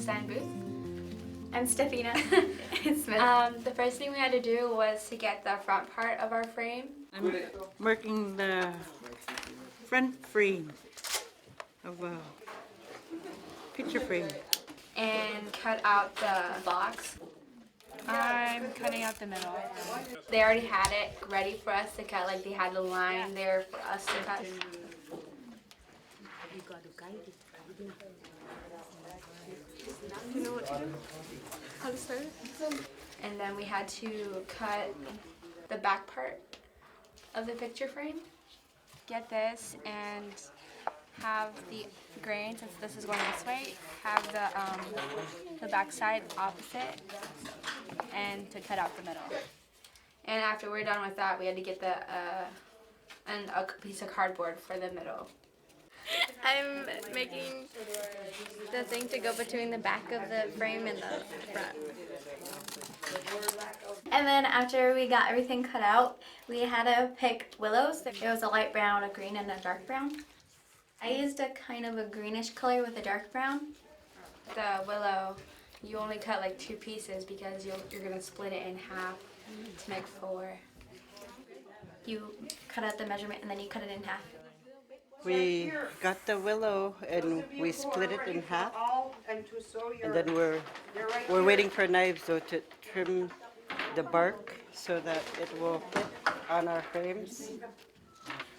Design Booth. I'm Stefina Smith. The first thing we had to do was to get the front part of our frame. I'm marking the front frame of a picture frame. And cut out the box. I'm cutting out the middle. They already had it ready for us to cut, like they had the line there for us to cut. You know what to do? How to start it? And then we had to cut the back part of the picture frame. Get this and have the grain, since this is going this way, have the back side opposite and to cut out the middle. And after we're done with that, we had to get a piece of cardboard for the middle. I'm making the thing to go between the back of the frame and the front. And then after we got everything cut out, we had to pick willows. There was a light brown, a green, and a dark brown. I used a kind of a greenish color with a dark brown. The willow, you only cut like 2 pieces because you're going to split it in half to make 4. You cut out the measurement and then you cut it in half. We got the willow and we split it in half, and then we're waiting for knives though to trim the bark so that it will fit on our frames.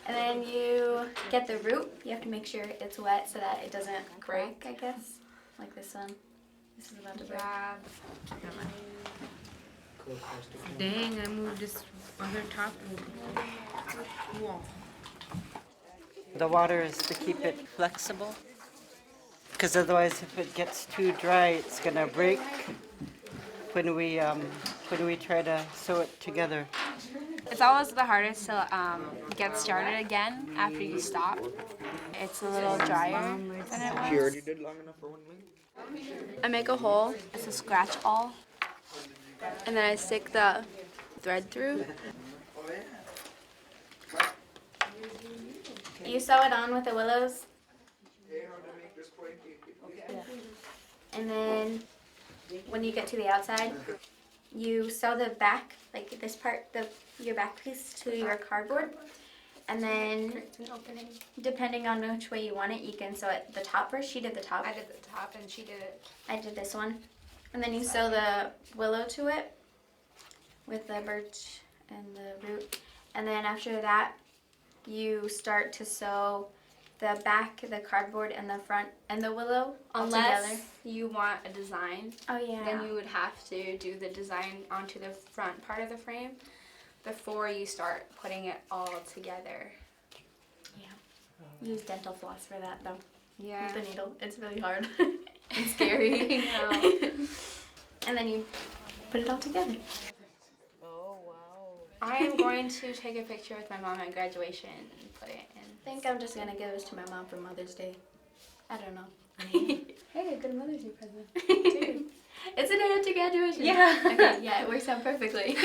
And then you get the root. You have to make sure it's wet so that it doesn't break, I guess. Like this one. This is about to break. Dang, I moved this other top wall. The water is to keep it flexible, because otherwise if it gets too dry it's gonna break when we try to sew it together. It's always the hardest to get started again after you stop. It's a little drier than it was. You already did long enough for 1 minute? I make a hole. It's a scratch awl. And then I stick the thread through. You sew it on with the willows. And then when you get to the outside, you sew the back, like this part, your back piece to your cardboard. And then depending on which way you want it, you can sew it the top first. She did the top. I did the top and she did it. I did this one. And then you sew the willow to it with the birch and the root. And then after that, you start to sew the back, the cardboard, and the front, and the willow all together. Unless you want a design, Oh yeah. then you would have to do the design onto the front part of the frame before you start putting it all together. Use dental floss for that though. Yeah. With the needle. It's really hard. It's scary. And then you put it all together. I am going to take a picture with my mom at graduation and put it in. I think I'm just gonna give this to my mom for Mother's Day. I don't know. Hey, a good Mother's Day present. It's a day after graduation. Yeah. Okay, yeah, it works out perfectly.